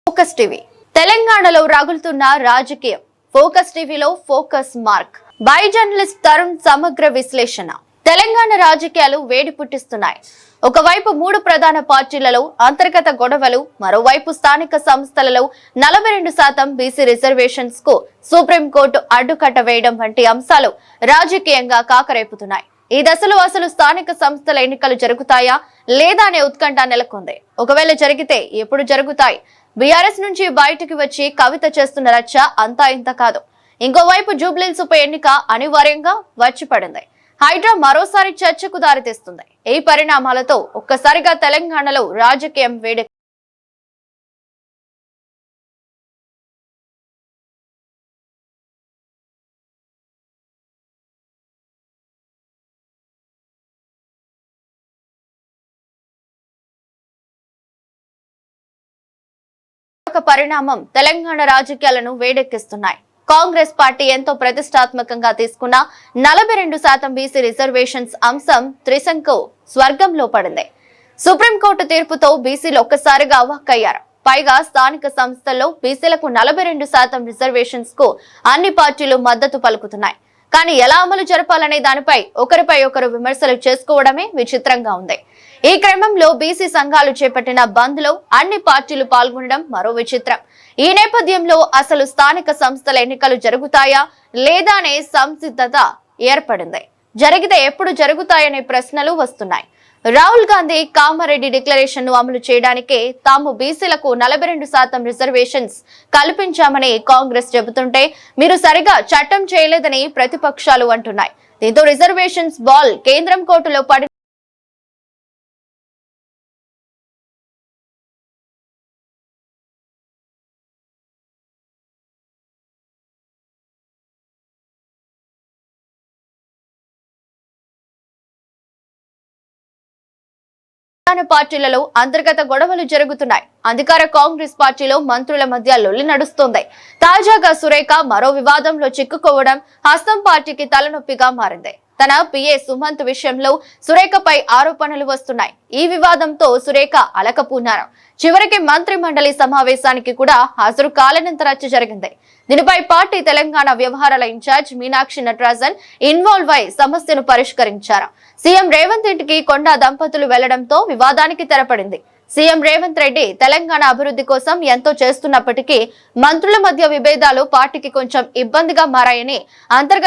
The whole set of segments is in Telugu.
ఫోకస్ టీవీ తెలంగాణలో రగులుతున్న రాజకీయం. ఫోకస్ టీవీలో focus mark by journalist Tarun సమగ్ర విశ్లేషణ. తెలంగాణ రాజకీయాలు వేడి పుట్టిస్తున్నాయి. ఒకవైపు 3 ప్రధాన పార్టీలలో అంతర్గత గొడవలు, మరోవైపు స్థానిక సంస్థలలో 42% బీసీ రిజర్వేషన్స్ కు సుప్రీంకోర్టు అడ్డుకట్ట వేయడం వంటి అంశాలు రాజకీయంగా కాకరేపుతున్నాయి. ఈ దశలో అసలు స్థానిక సంస్థల ఎన్నికలు జరుగుతాయా లేదా అనే ఉత్కంఠ నెలకొంది. ఒకవేళ జరిగితే ఎప్పుడు జరుగుతాయి? బీఆర్ఎస్ నుంచి బయటికి వచ్చి కవిత చేస్తున్న రచ్చ అంతా ఇంత కాదు. ఇంకోవైపు జూబ్లీహిల్స్ ఉప ఎన్నిక అనివార్యంగా వచ్చి పడింది. హైడ్రా మరోసారి చర్చకు దారితీస్తుంది. ఈ పరిణామాలతో ఒక్కసారిగా తెలంగాణలో రాజకీయం వేడి పరిణామం తెలంగాణ రాజకీయాలను వేడెక్కిస్తున్నాయి. కాంగ్రెస్ పార్టీ ఎంతో ప్రతిష్టాత్మకంగా తీసుకున్న 42% బీసీ రిజర్వేషన్స్ అంశం త్రిశంకు స్వర్గంలో పడింది. సుప్రీంకోర్టు తీర్పుతో బీసీలు ఒక్కసారిగా అవాక్కయ్యారు. పైగా స్థానిక సంస్థల్లో బీసీలకు 42% రిజర్వేషన్స్ కు అన్ని పార్టీలు మద్దతు పలుకుతున్నాయి. కానీ ఎలా అమలు జరపాలనే దానిపై ఒకరిపై ఒకరు విమర్శలు చేసుకోవడమే విచిత్రంగా ఉంది. ఈ క్రమంలో బీసీ సంఘాలు చేపట్టిన బంద్ లో అన్ని పార్టీలు పాల్గొనడం మరో విచిత్రం. ఈ నేపథ్యంలో అసలు స్థానిక సంస్థల ఎన్నికలు జరుగుతాయా లేదా అనే సంసిద్ధత ఏర్పడింది. జరిగితే ఎప్పుడు జరుగుతాయనే ప్రశ్నలు వస్తున్నాయి. రాహుల్ గాంధీ కామారెడ్డి డిక్లరేషన్ ను అమలు చేయడానికే తాము బీసీలకు 42% రిజర్వేషన్స్ కల్పించామని కాంగ్రెస్ చెబుతుంటే మీరు సరిగా చట్టం చేయలేదని ప్రతిపక్షాలు అంటున్నాయి. దీంతో రిజర్వేషన్స్ బాల్ కేంద్రం కోర్టులో పడి పార్టీలలో అంతర్గత గొడవలు జరుగుతున్నాయి. అధికార కాంగ్రెస్ పార్టీలో మంత్రుల మధ్య లొల్లి నడుస్తోంది. తాజాగా సురేఖ మరో వివాదంలో చిక్కుకోవడం హస్తం పార్టీకి తలనొప్పిగా మారింది. తన పిఏ సుమంత్ విషయంలో సురేఖపై ఆరోపణలు వస్తున్నాయి. ఈ వివాదంతో సురేఖ అలకపూనారు. చివరికి మంత్రి మండలి సమావేశానికి కూడా హాజరు కాలేనంత రచ్చ జరిగింది. దీనిపై పార్టీ తెలంగాణ వ్యవహారాల ఇన్ఛార్జ్ మీనాక్షి నటరాజన్ ఇన్వాల్వ్ అయి సమస్యను పరిష్కరించారు. సీఎం రేవంత్ ఇంటికి కొండా దంపతులు వెళ్లడంతో వివాదానికి తెరపడింది. సీఎం రేవంత్ రెడ్డి తెలంగాణ అభివృద్ధి కోసం ఎంతో చేస్తున్నప్పటికీ మంత్రుల మధ్య విభేదాలు పార్టీకి కొంచెం ఇబ్బందిగా మారాయని అంతర్గత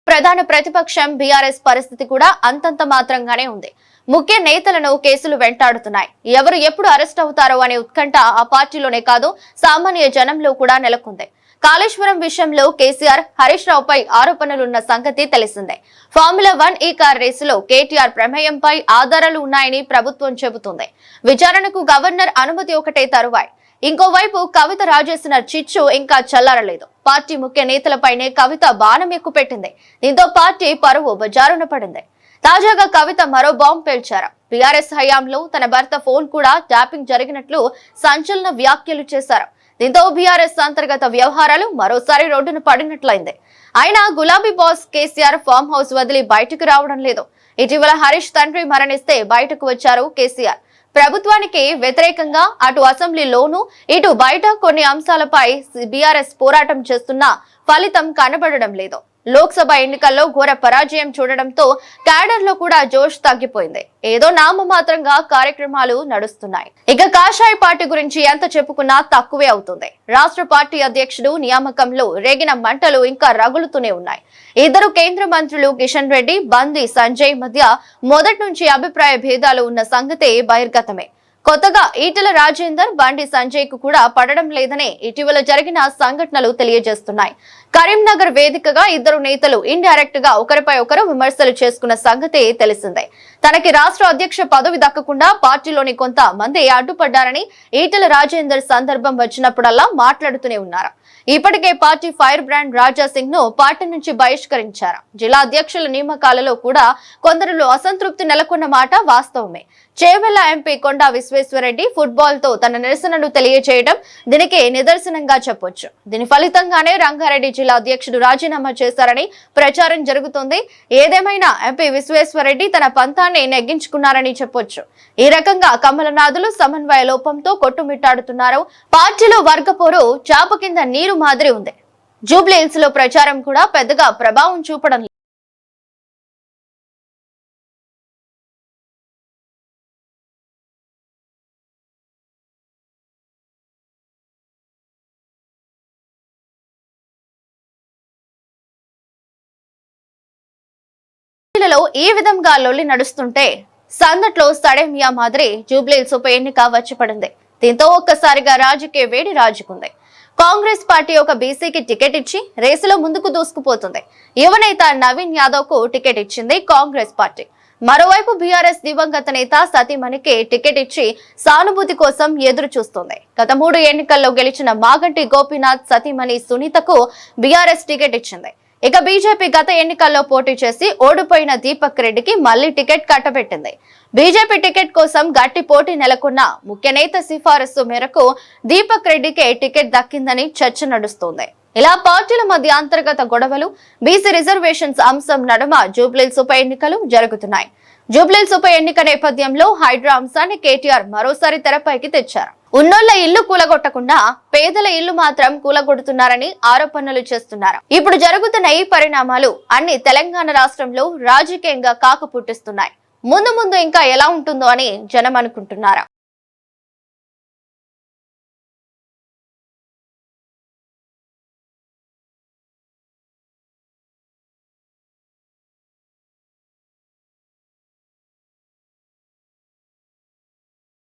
ప్రధాన ప్రతిపక్షం బీఆర్ఎస్ పరిస్థితి కూడా అంతంత మాత్రంగానే ఉంది. ముఖ్య నేతలను కేసులు వెంటాడుతున్నాయి. ఎవరు ఎప్పుడు అరెస్ట్ అవుతారో అనే ఉత్కంఠ ఆ పార్టీలోనే కాదు సామాన్య జనంలో కూడా నెలకొంది. కాళేశ్వరం విషయంలో కేసీఆర్ హరీష్ రావుపై ఆరోపణలున్న సంగతి తెలిసిందే. ఫార్ములా 1 ఈ కార్ రేసులో కేటీఆర్ ప్రమేయంపై ఆధారాలు ఉన్నాయని ప్రభుత్వం చెబుతుంది. విచారణకు గవర్నర్ అనుమతి ఒకటే తరువాయి. ఇంకోవైపు కవిత రాజేసిన చిచ్చు ఇంకా చల్లారలేదు. పార్టీ ముఖ్య నేతలపైనే కవిత బాణం ఎక్కుపెట్టింది. దీంతో పార్టీ పరువు బజారున పడింది. తాజాగా కవిత మరో బాంబు పేల్చారు. బీఆర్ఎస్ హయాంలో తన భర్త ఫోన్ కూడా ట్యాపింగ్ జరిగినట్లు సంచలన వ్యాఖ్యలు చేశారు. దీంతో బీఆర్ఎస్ అంతర్గత వ్యవహారాలు మరోసారి రోడ్డున పడినట్లయింది. అయినా గులాబీ బాస్ కేసీఆర్ ఫామ్ హౌస్ వదిలి బయటకు రావడం లేదు. ఇటీవల హరీష్ తండ్రి మరణిస్తే బయటకు వచ్చారు కేసీఆర్. ప్రభుత్వానికి వ్యతిరేకంగా అటు అసెంబ్లీలోనూ ఇటు బయట కొన్ని అంశాలపై బీఆర్ఎస్ పోరాటం చేస్తున్నా ఫలితం కనబడడం లేదు. లోక్సభ ఎన్నికల్లో ఘోర పరాజయం చూడడంతో క్యాడర్ లో కూడా జోష్ తగ్గిపోయింది. ఏదో నామమాత్రంగా కార్యక్రమాలు నడుస్తున్నాయి. ఇక కాషాయ పార్టీ గురించి ఎంత చెప్పుకున్నా తక్కువే అవుతుంది. రాష్ట్ర పార్టీ అధ్యక్షుడు నియామకంలో రేగిన మంటలు ఇంకా రగులుతూనే ఉన్నాయి. ఇద్దరు కేంద్ర మంత్రులు కిషన్ రెడ్డి, బండి సంజయ్ మధ్య మొదటి నుంచి అభిప్రాయ భేదాలు ఉన్న సంగతే బహిర్గతమే. కొత్తగా ఈటెల రాజేందర్, బండి సంజయ్ కు కూడా పడడం లేదనే ఇటీవల జరిగిన సంఘటనలు తెలియజేస్తున్నాయి. కరీంనగర్ వేదికగా ఇద్దరు నేతలు ఇండైరెక్ట్ గా ఒకరిపై ఒకరు విమర్శలు చేసుకున్న సంగతి తెలిసిందే. తనకి రాష్ట్ర అధ్యక్ష పదవి దక్కకుండా పార్టీలోని కొంత మంది అడ్డుపడ్డారని ఈటెల రాజేందర్ సందర్భం వచ్చినప్పుడల్లా మాట్లాడుతూనే ఉన్నారు. ఇప్పటికే party fire brand Raja Singh ను పార్టీ నుంచి బహిష్కరించారు. జిల్లా అధ్యక్షుల నియామకాలలో కూడా కొందరిలో అసంతృప్తి నెలకొన్న మాట వాస్తవమే. చేవెళ్ల ఎంపీ కొండా విశ్వేశ్వరరెడ్డి ఫుట్బాల్ తో తన నిరసనను తెలియజేయడం దీనికి నిదర్శనంగా చెప్పొచ్చు. దీని ఫలితంగానే రంగారెడ్డి జిల్లా అధ్యక్షుడు రాజీనామా చేశారని ప్రచారం జరుగుతోంది. ఏదేమైనా ఎంపీ విశ్వేశ్వరరెడ్డి తన పంతాన్ని నెగ్గించుకున్నారని చెప్పొచ్చు. ఈ రకంగా కమలనాథులు సమన్వయ లోపంతో కొట్టుమిట్టాడుతున్నారు. పార్టీలో వర్గపోరు చాప కింద నీరు మాదిరి ఉంది. జూబ్లీహిల్స్ లో ప్రచారం కూడా పెద్దగా ప్రభావం చూపడం లేదు. ఈ విధంగా లొల్లి నడుస్తుంటే సందట్లో సడేమియా మాదిరి జూబ్లీహిల్స్ ఉప ఎన్నిక వచ్చి పడింది. దీంతో ఒక్కసారిగా రాజకీయ వేడి రాజుకుంది. కాంగ్రెస్ పార్టీ ఒక బీసీకి టికెట్ ఇచ్చి రేసులో ముందుకు దూసుకుపోతుంది. యువనేత నవీన్ యాదవ్ కు టికెట్ ఇచ్చింది కాంగ్రెస్ పార్టీ. మరోవైపు బీఆర్ఎస్ దివంగత నేత సతీమణికి టికెట్ ఇచ్చి సానుభూతి కోసం ఎదురు చూస్తోంది. గత 3 ఎన్నికల్లో గెలిచిన మాగంటి గోపీనాథ్ సతీమణి సునీతకు బీఆర్ఎస్ టికెట్ ఇచ్చింది. ఇక బీజేపీ గత ఎన్నికల్లో పోటీ చేసి ఓడిపోయిన దీపక్ రెడ్డికి మళ్లీ టికెట్ కట్టబెట్టింది. బీజేపీ టికెట్ కోసం గట్టి పోటీ నెలకొన్న ముఖ్య నేత సిఫారసు మేరకు దీపక్ రెడ్డికే టికెట్ దక్కిందని చర్చ నడుస్తోంది. ఇలా పార్టీల మధ్య అంతర్గత గొడవలు, బీసీ రిజర్వేషన్స్ అంశం నడుమ జూబ్లీహిల్స్ ఉప ఎన్నికలు జరుగుతున్నాయి. జూబ్లీహిల్స్ ఉప ఎన్నిక నేపథ్యంలో హైడ్రా అంశాన్ని కేటీఆర్ మరోసారి తెరపైకి తెచ్చారు. ఉన్నోళ్ల ఇల్లు కూలగొట్టకుండా పేదల ఇల్లు మాత్రం కూలగొడుతున్నారని ఆరోపణలు చేస్తున్నారు. ఇప్పుడు జరుగుతున్న ఈ పరిణామాలు అన్ని తెలంగాణ రాష్ట్రంలో రాజకీయంగా కాకు పుట్టిస్తున్నాయి. ముందు ఇంకా ఎలా ఉంటుందో అని జనం అనుకుంటున్నారు.